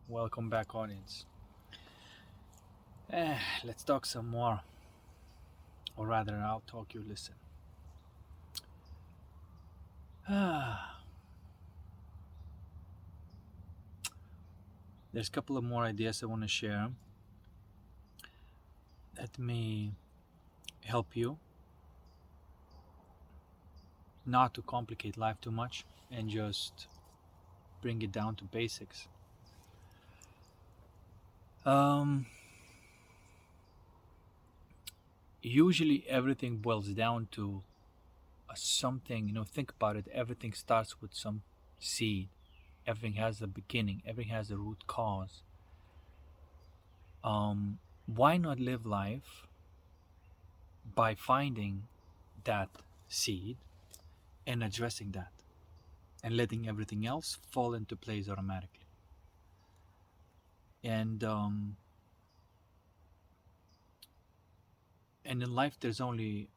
Welcome back, audience. Let's talk some more, or rather, I'll talk, you listen. There's a couple of more ideas I want to share that may help you not to complicate life too much and just bring it down to basics. Um, Usually, everything boils down to something. Think about it. Everything starts with some seed. Everything has a beginning. Everything has a root cause. Why not live life by finding that seed and addressing that and letting everything else fall into place automatically? And in life, there's only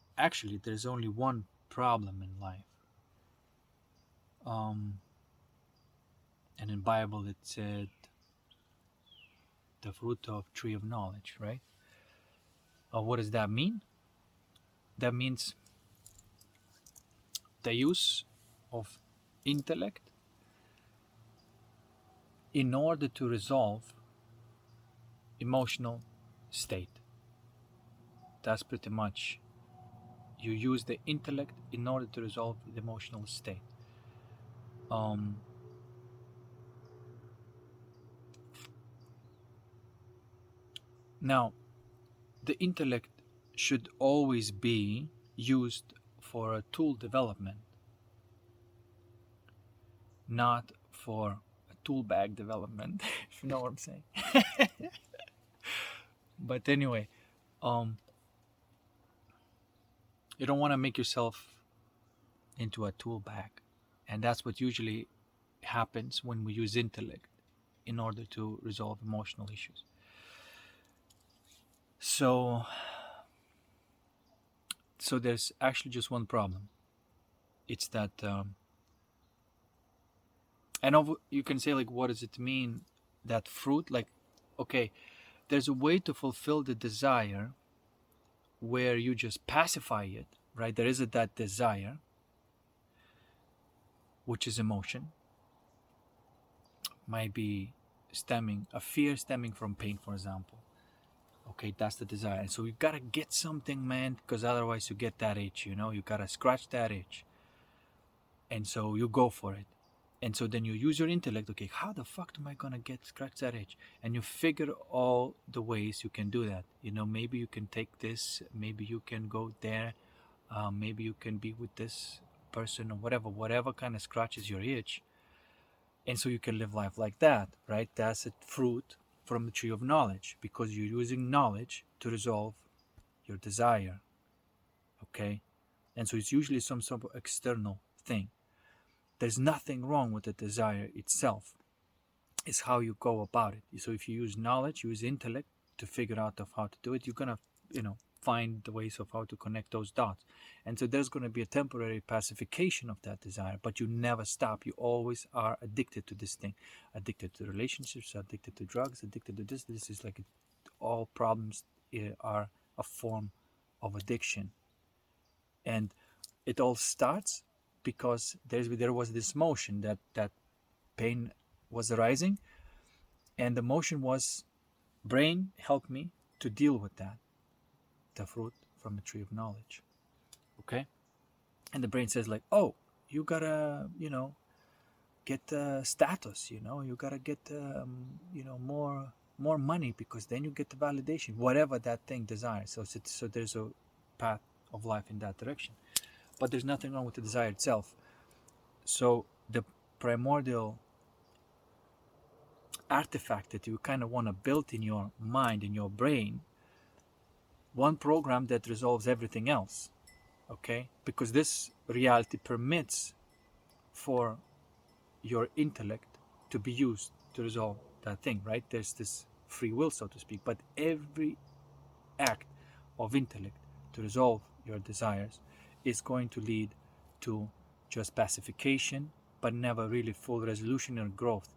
one problem in life. And in Bible, it said the fruit of tree of knowledge, right? What does that mean? That means the use of intellect in order to resolve emotional state. That's pretty much, you use the intellect in order to resolve the emotional state. Now, the intellect should always be used for a tool development, not for a tool bag development, if you know what I'm saying. But anyway, you don't want to make yourself into a tool bag. And that's what usually happens when we use intellect in order to resolve emotional issues. So there's actually just one problem. It's that, I know you can say, like, what does it mean, that fruit? Like, okay, there's a way to fulfill the desire where you just pacify it, right? There is that desire, which is emotion. Might be a fear stemming from pain, for example. Okay, that's the desire. And so you gotta get something, man, because otherwise you get that itch, you gotta scratch that itch. And so you go for it. And so then you use your intellect. Okay, how the fuck am I gonna scratch that itch? And you figure all the ways you can do that. Maybe you can take this, maybe you can go there, maybe you can be with this person, or whatever kind of scratches your itch. And so you can live life like that, right? That's a fruit from the tree of knowledge, because you're using knowledge to resolve your desire. Okay? And so it's usually some sort of external thing. There's nothing wrong with the desire itself. It's how you go about it. So if you use knowledge, use intellect to figure out of how to do it, you're gonna, find the ways of how to connect those dots. And so there's going to be a temporary pacification of that desire, but you never stop. You always are addicted to this thing, addicted to relationships, addicted to drugs, addicted to this. This is like, all problems are a form of addiction. And it all starts because there was this motion that pain was arising, and the motion was, brain, help me to deal with that. The fruit from the tree of knowledge. Okay? And the brain says, like, oh, you gotta, get status, you gotta get, more money, because then you get the validation, whatever that thing desires. So there's a path of life in that direction. But there's nothing wrong with the desire itself. So the primordial artifact that you kind of want to build in your mind, in your brain, one program that resolves everything else. Okay? Because this reality permits for your intellect to be used to resolve that thing, right? There's this free will, so to speak. But every act of intellect to resolve your desires is going to lead to just pacification, but never really full resolution or growth.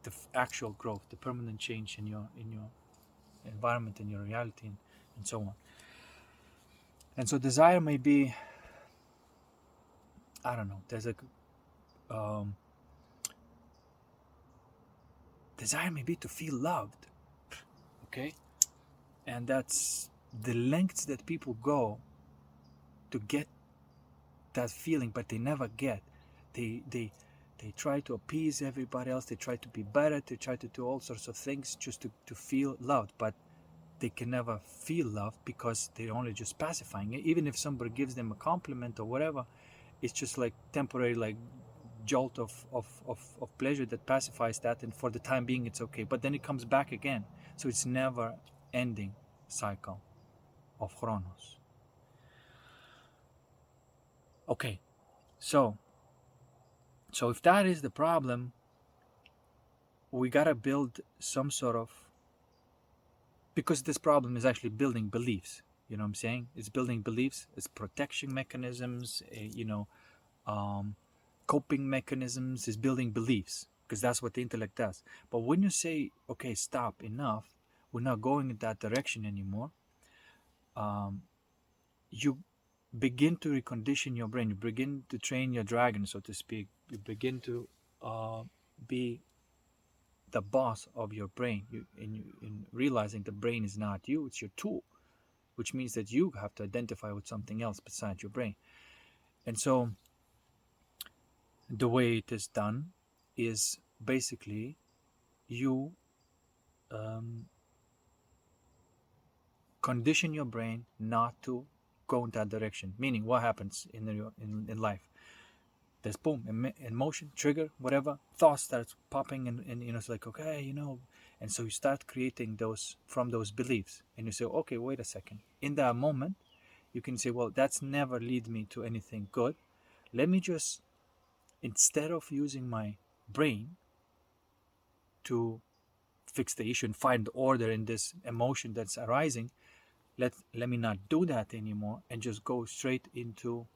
the actual growth, the permanent change in your environment, in your reality, and so on. And so desire may be, I don't know, there's a desire may be to feel loved, okay? And that's the lengths that people go to get that feeling, but they never get. They try to appease everybody else, they try to be better, they try to do all sorts of things just to feel loved, but they can never feel love because they're only just pacifying it. Even if somebody gives them a compliment or whatever, it's just like temporary, like jolt of pleasure that pacifies that, and for the time being it's okay, but then it comes back again. So it's never ending cycle of chronos. Okay, so if that is the problem, we gotta build some sort of, because this problem is actually building beliefs, you know what I'm saying? It's building beliefs, it's protection mechanisms, coping mechanisms, is building beliefs, because that's what the intellect does. But when you say, okay, stop, enough, we're not going in that direction anymore, you begin to recondition your brain, you begin to train your dragon, so to speak. You begin to be the boss of your brain, in realizing the brain is not you, it's your tool, which means that you have to identify with something else besides your brain. And so the way it is done is basically you condition your brain not to go in that direction. Meaning, what happens in life? There's boom, emotion, trigger, whatever, thoughts starts popping, and it's like, okay, and so you start creating those from those beliefs, and you say, okay, wait a second. In that moment, you can say, well, that's never lead me to anything good. Let me just, instead of using my brain to fix the issue and find order in this emotion that's arising, let me not do that anymore, and just go straight into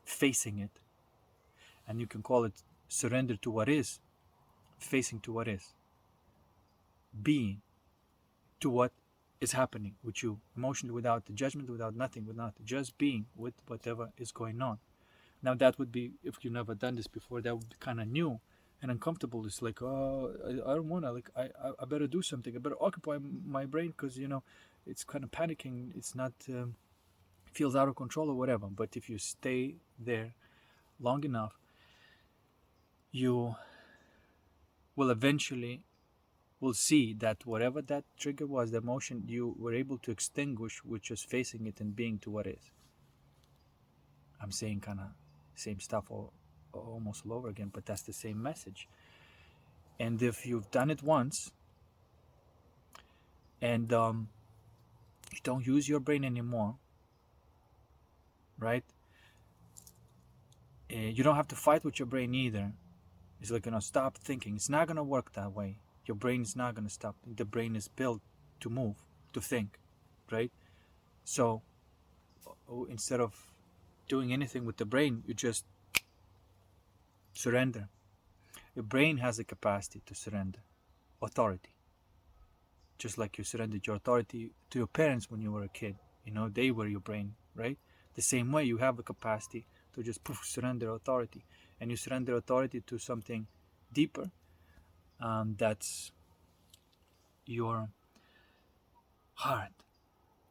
facing it. And you can call it surrender to what is, facing to what is, being to what is happening with you, emotionally, without the judgment, without nothing, without just being with whatever is going on. Now that would be, if you've never done this before, that would be kind of new and uncomfortable. It's like, oh, I don't want to, like, I better do something, I better occupy my brain, because it's kind of panicking, it's not feels out of control or whatever. But if you stay there long enough, you will eventually see that whatever that trigger was, the emotion, you were able to extinguish with just facing it and being to what is. I'm saying kind of same stuff almost all over again, but that's the same message. And if you've done it once and you don't use your brain anymore, right? You don't have to fight with your brain either. It's like, stop thinking. It's not going to work that way. Your brain is not going to stop. The brain is built to move, to think, right? So instead of doing anything with the brain, you just surrender. Your brain has the capacity to surrender authority. Just like you surrendered your authority to your parents when you were a kid. They were your brain, right? The same way, you have the capacity to just surrender authority. And you surrender authority to something deeper. That's your heart,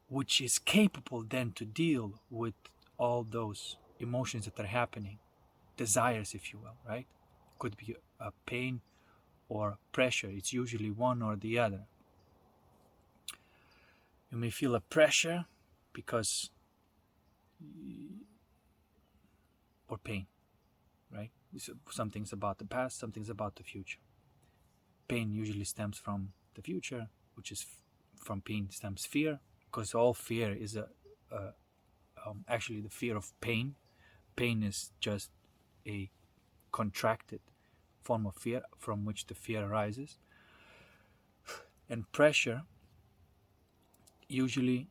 which is capable then to deal with all those emotions that are happening, desires, if you will, right? Could be a pain or pressure. It's usually one or the other. You may feel a pressure because, or pain, right? Some things about the past, some things about the future. Pain usually stems from the future, which is from pain stems fear, because all fear is actually the fear of pain. Pain is just a contracted form of fear from which the fear arises. And pressure usually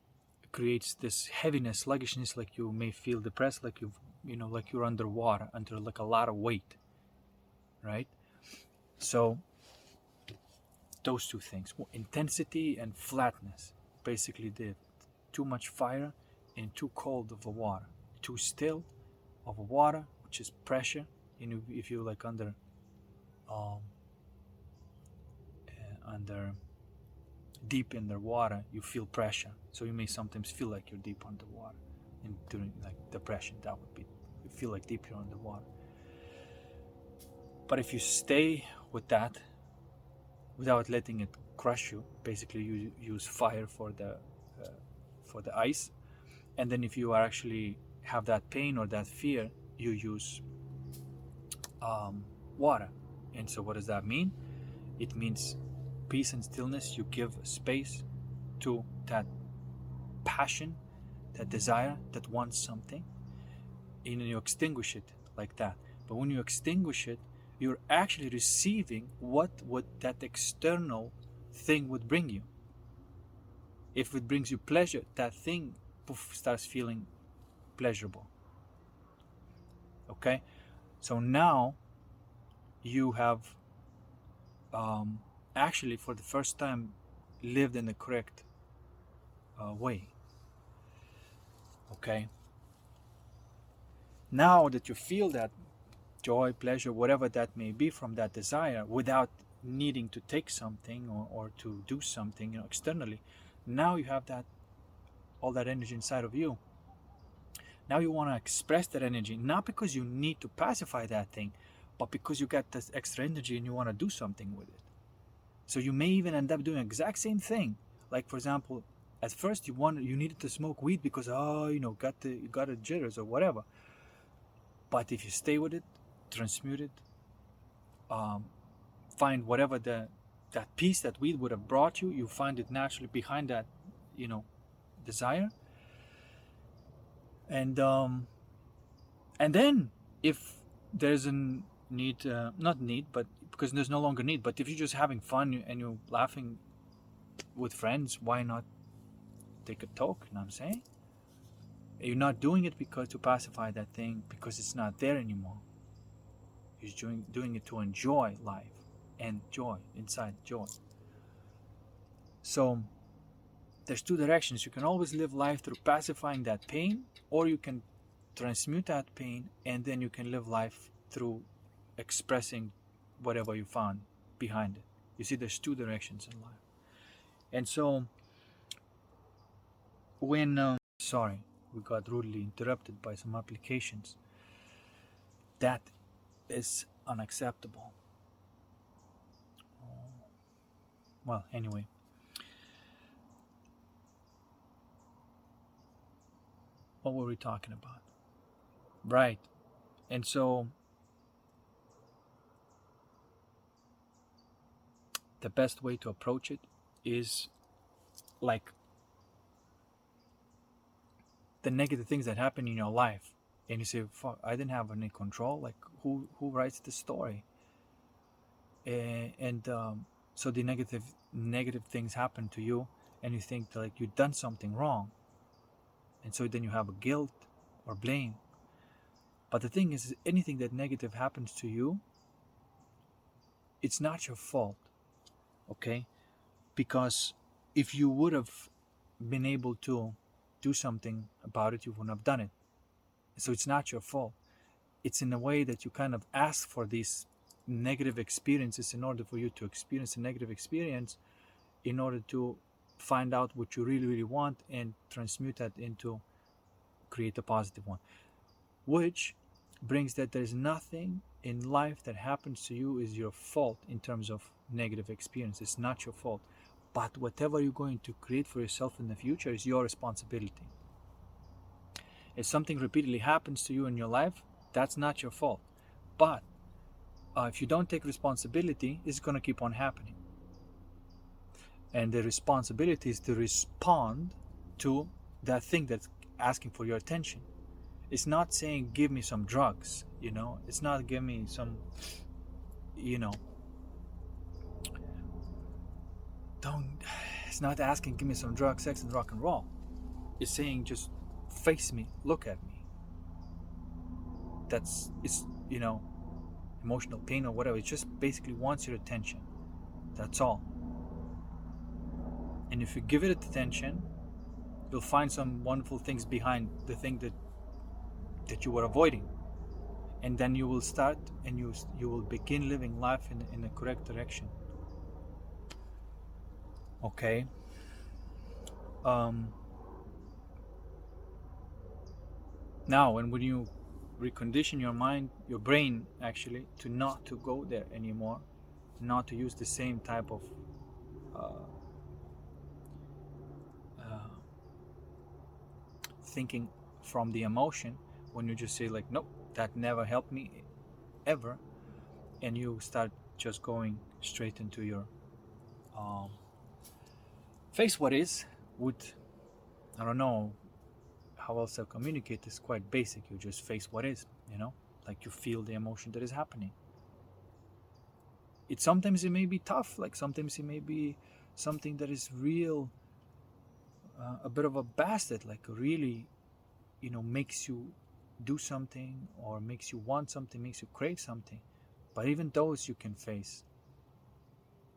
creates this heaviness, sluggishness, like you may feel depressed, like like you're underwater, under like a lot of weight, right? So those two things, intensity and flatness. Basically, the too much fire and too cold of the water, too still of the water, which is pressure. If you like under deep in the water, you feel pressure. So you may sometimes feel like you're deep underwater. And during like depression, that would be, you feel like deep you're underwater. But if you stay with that without letting it crush you, basically you use fire for the ice, and then if you are actually have that pain or that fear, you use water. And so what does that mean? It means peace and stillness. You give space to that passion, that desire that wants something, and you extinguish it like that. But when you extinguish it, you're actually receiving what that external thing would bring you. If it brings you pleasure, that thing starts feeling pleasurable. Okay? So now you have actually for the first time lived in the correct way. Okay? Now that you feel that joy, pleasure, whatever that may be from that desire, without needing to take something or to do something, externally, now you have that, all that energy inside of you. Now you want to express that energy, not because you need to pacify that thing, but because you got this extra energy and you want to do something with it. So you may even end up doing the exact same thing. Like, for example, at first you needed to smoke weed because you got a jitters or whatever. But if you stay with it, transmute it, find whatever that peace that weed would have brought you, you find it naturally behind that, desire. And then if there's a need, not need, but because there's no longer need, but if you're just having fun and you're laughing with friends, why not take a toke? You know what I'm saying? You're not doing it because to pacify that thing, because it's not there anymore. You're doing it to enjoy life and joy, inside joy. So there's two directions. You can always live life through pacifying that pain, or you can transmute that pain, and then you can live life through expressing whatever you found behind it. You see, there's two directions in life. And so when sorry, we got rudely interrupted by some applications. That is unacceptable. Well, anyway. What were we talking about? Right. And so the best way to approach it is like the negative things that happen in your life, and you say, fuck, I didn't have any control. Like, who writes the story? So the negative things happen to you, and you think that, like, you've done something wrong, and so then you have a guilt or blame. But the thing is, anything that negative happens to you, it's not your fault. Okay? Because if you would have been able to do something about it, you wouldn't have done it. So it's not your fault. It's in a way that you kind of ask for these negative experiences in order for you to experience a negative experience, in order to find out what you really, really want and transmute that into create a positive one. Which brings that there's nothing in life that happens to you is your fault in terms of negative experience. It's not your fault. But whatever you're going to create for yourself in the future is your responsibility. If something repeatedly happens to you in your life, that's not your fault. But if you don't take responsibility, it's going to keep on happening. And the responsibility is to respond to that thing that's asking for your attention. It's not saying, give me some drugs, It's not give me some, it's not asking, give me some drugs, sex, and rock and roll. It's saying, just face me, look at me. It's emotional pain or whatever. It just basically wants your attention. That's all. And if you give it attention, you'll find some wonderful things behind the thing that you were avoiding. And then you will start, and you will begin living life in the correct direction. Okay. um Now, and when you recondition your mind, your brain actually, to not to go there anymore, not to use the same type of uh, uh, thinking from the emotion, when you just say like, nope, that never helped me ever, and you start just going straight into your um, face what is, with, I don't know how else I communicate this, quite basic. You just face what is, like you feel the emotion that is happening. Sometimes it may be tough, like sometimes it may be something that is real, a bit of a bastard, like really, makes you do something, or makes you want something, makes you crave something. But even those you can face,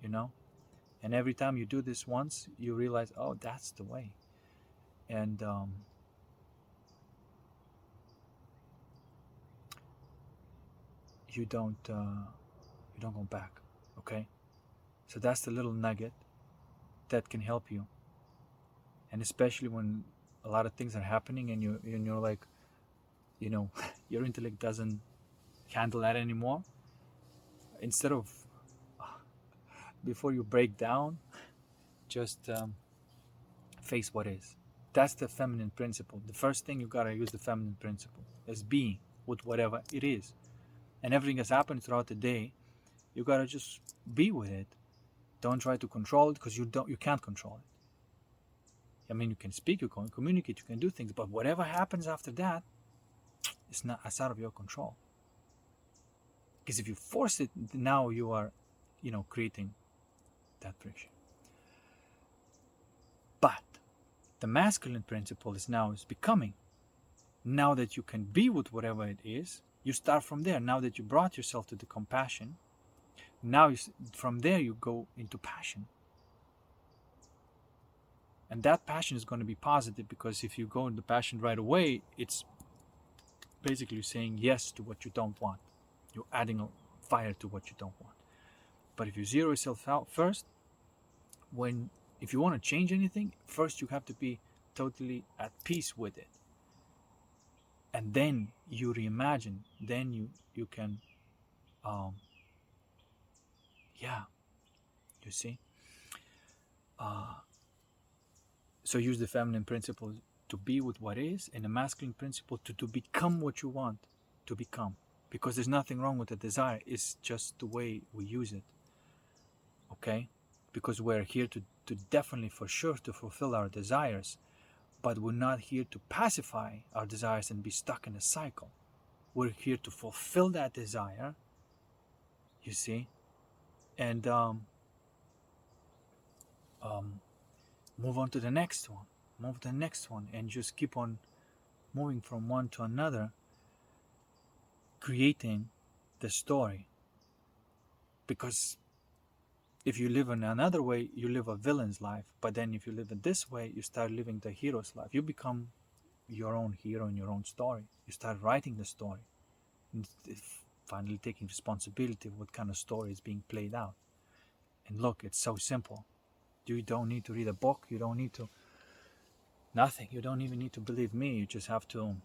you know and every time you do this once, you realize, oh, that's the way. And you don't go back. Okay, so that's the little nugget that can help you. And especially when a lot of things are happening, and you're like, your intellect doesn't handle that anymore. Instead of, before you break down, just face what is. That's the feminine principle. The first thing you gotta use the feminine principle is being with whatever it is. And everything that's happened throughout the day, you gotta just be with it. Don't try to control it, because you can't control it. I mean, you can speak, you can communicate, you can do things, but whatever happens after that, it's out of your control. Because if you force it, now you are, creating that friction. But the masculine principle is becoming. Now that you can be with whatever it is, you start from there. Now that you brought yourself to the compassion, now from there you go into passion. And that passion is going to be positive, because if you go into passion right away, it's basically saying yes to what you don't want. You're adding a fire to what you don't want. But if you zero yourself out first, if you want to change anything, first you have to be totally at peace with it. And then you reimagine. Then you can, you see. So use the feminine principle to be with what is, and the masculine principle to become what you want to become. Because there's nothing wrong with the desire. It's just the way we use it. Okay? Because we're here to definitely, for sure, to fulfill our desires. But we're not here to pacify our desires and be stuck in a cycle. We're here to fulfill that desire, you see, and move on to the next one. Move to the next one, and just keep on moving from one to another, creating the story. Because if you live in another way, you live a villain's life. But then if you live in this way, you start living the hero's life. You become your own hero in your own story. You start writing the story, and finally taking responsibility of what kind of story is being played out. And look, it's so simple. You don't need to read a book. You don't need to nothing. You don't even need to believe me. You just have to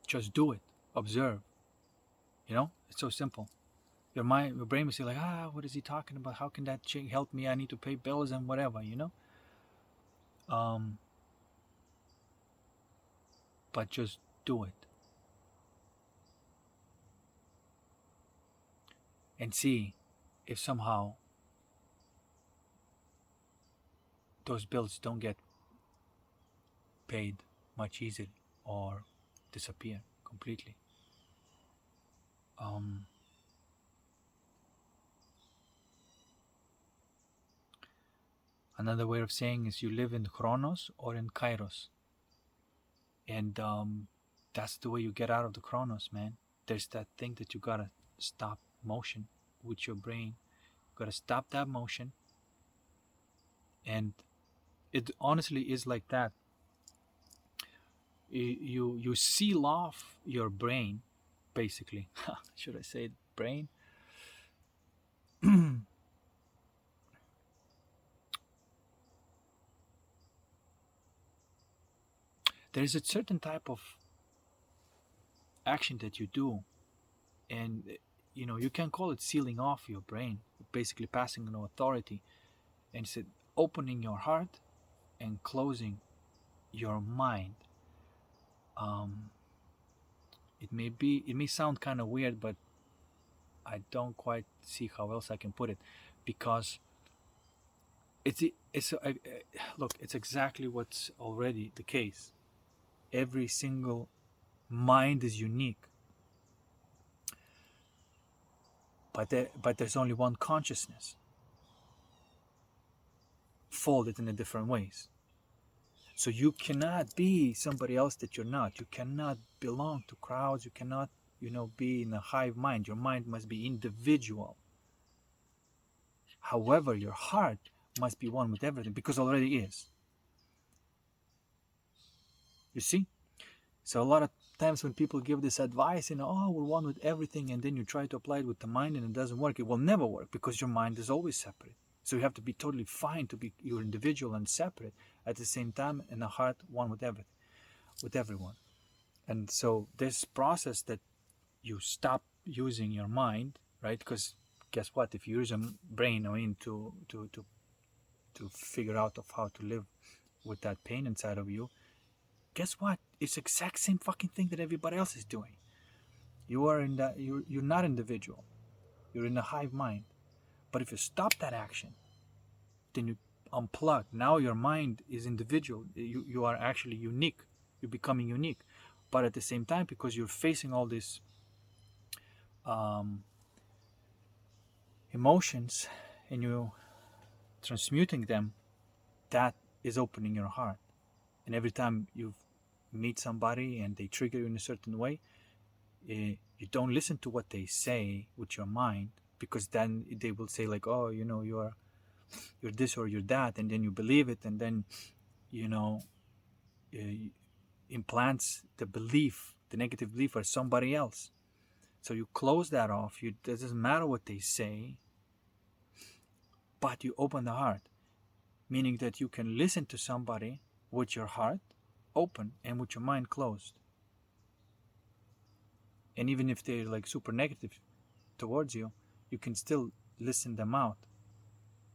just do it. Observe. It's so simple. Your brain will say like, what is he talking about? How can that chick help me? I need to pay bills and whatever, But just do it. And see if somehow those bills don't get paid much easier, or disappear completely. Another way of saying is you live in Chronos or in Kairos. And that's the way you get out of the Chronos, man. There's that thing that you gotta stop motion with your brain. You gotta stop that motion, And it honestly is like that. You seal off your brain, basically. Should I say brain? There is a certain type of action that you do, and you can call it sealing off your brain, basically passing no authority, and it's opening your heart and closing your mind. um, it may sound kind of weird, but I don't quite see how else I can put it, because look, it's exactly what's already the case. Every single mind is unique, but there's only one consciousness, folded in a different ways. So you cannot be somebody else that you're not. You cannot belong to crowds. You cannot, be in a hive mind. Your mind must be individual. However, your heart must be one with everything, because it already is. You see? So a lot of times when people give this advice, oh, we're one with everything, and then you try to apply it with the mind and it doesn't work, it will never work, because your mind is always separate. So you have to be totally fine to be your individual and separate at the same time, and the heart one with everything, with everyone. And so this process that you stop using your mind, right? Because guess what? If you use your brain, to figure out of how to live with that pain inside of you, guess what? It's the exact same fucking thing that everybody else is doing. You are in that. You're not individual. You're in a hive mind. But if you stop that action, then you unplug. Now your mind is individual. You are actually unique. You're becoming unique. But at the same time, because you're facing all these emotions and you transmuting them, that is opening your heart. And every time you meet somebody and they trigger you in a certain way, you don't listen to what they say with your mind, because then they will say like, oh, you're this or you're that, and then you believe it, and then uh, implants the belief, the negative belief, for somebody else. So you close that off. It doesn't matter what they say, but you open the heart, meaning that you can listen to somebody with your heart open and with your mind closed. And even if they're like super negative towards you, you can still listen them out.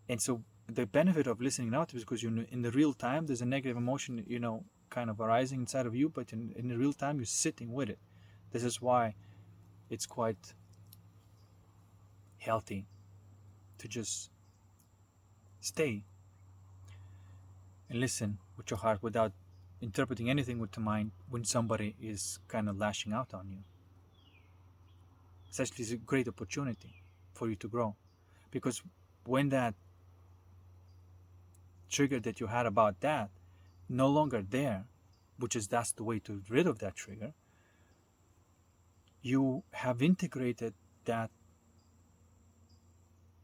And so the benefit of listening out is because in the real time there's a negative emotion, kind of arising inside of you, but in the real time you're sitting with it. This is why it's quite healthy to just stay and listen with your heart without interpreting anything with the mind when somebody is kind of lashing out on you. It's actually a great opportunity for you to grow, because when that trigger that you had about that no longer there, which is that's the way to get rid of that trigger, you have integrated that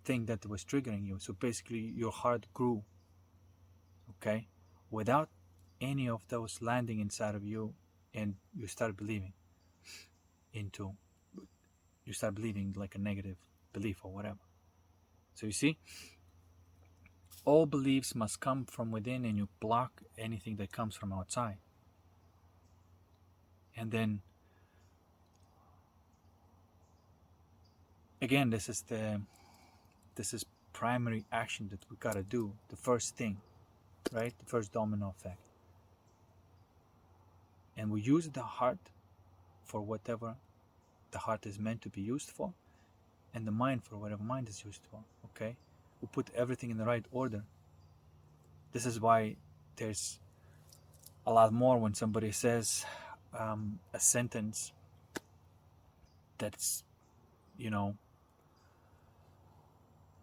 thing that was triggering you. So basically your heart grew, okay, without any of those landing inside of you, and you start believing like a negative belief or whatever. So you see, all beliefs must come from within, and you block anything that comes from outside. And then again, this is primary action that we gotta do. The first thing, right? The first domino effect. And we use the heart for whatever the heart is meant to be used for, and the mind for whatever mind is used for. Okay, we put everything in the right order. This is why there's a lot more when somebody says a sentence that's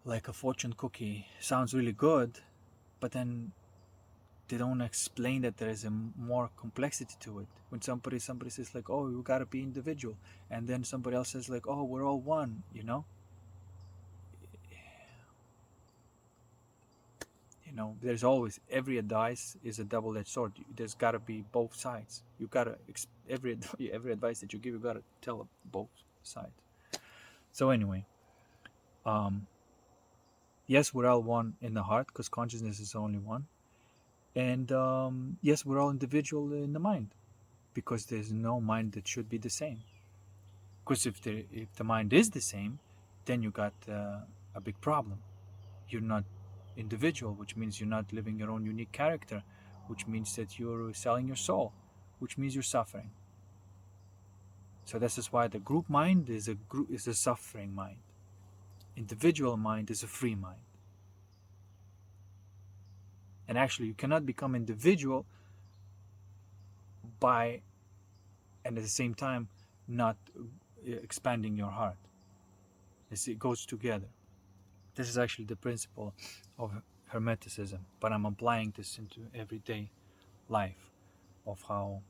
like a fortune cookie, sounds really good, but then they don't explain that there is a more complexity to it. When somebody says like, oh, you gotta be individual, and then somebody else says like, oh, we're all one, there's always, every advice is a double-edged sword. There's got to be both sides. You got to, every advice that you give, you got to tell both sides. So anyway, yes, we're all one in the heart, because consciousness is only one. And yes, we're all individual in the mind, because there's no mind that should be the same. Because if the mind is the same, then you got a big problem. You're not individual, which means you're not living your own unique character, which means that you're selling your soul, which means you're suffering. So this is why the group mind is a suffering mind. Individual mind is a free mind. And actually, you cannot become individual by, and at the same time, not expanding your heart. It goes together. This is actually the principle of Hermeticism, but I'm applying this into everyday life, of how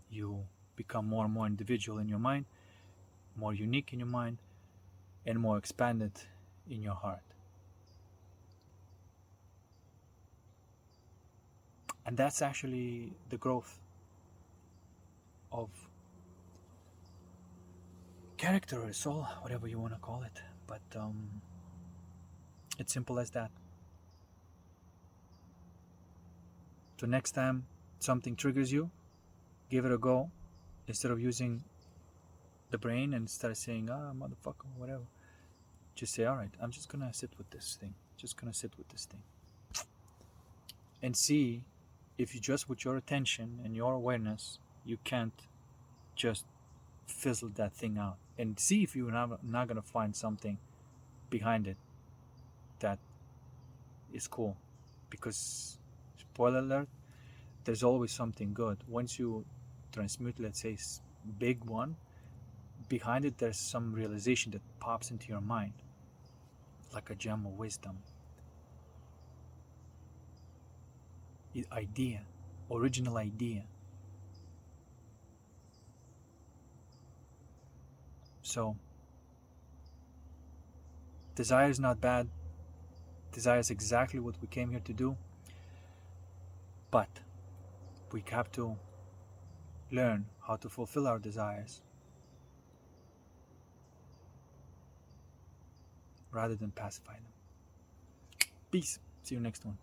you become more and more individual in your mind, more unique in your mind, and more expanded in your heart. And that's actually the growth of character or soul, whatever you want to call it. But it's simple as that. So next time something triggers you, give it a go. Instead of using the brain and start saying, motherfucker, whatever, just say, all right, I'm just gonna sit with this thing. And see if you just, with your attention and your awareness, you can't just fizzle that thing out. And see if you're not gonna find something behind it that is cool. Because, spoiler alert, there's always something good. Once you transmute, let's say, big one, behind it there's some realization that pops into your mind, like a gem of wisdom, idea, original idea. So desire is not bad. Desire is exactly what we came here to do. But we have to learn how to fulfill our desires rather than pacify them. Peace. See you next one.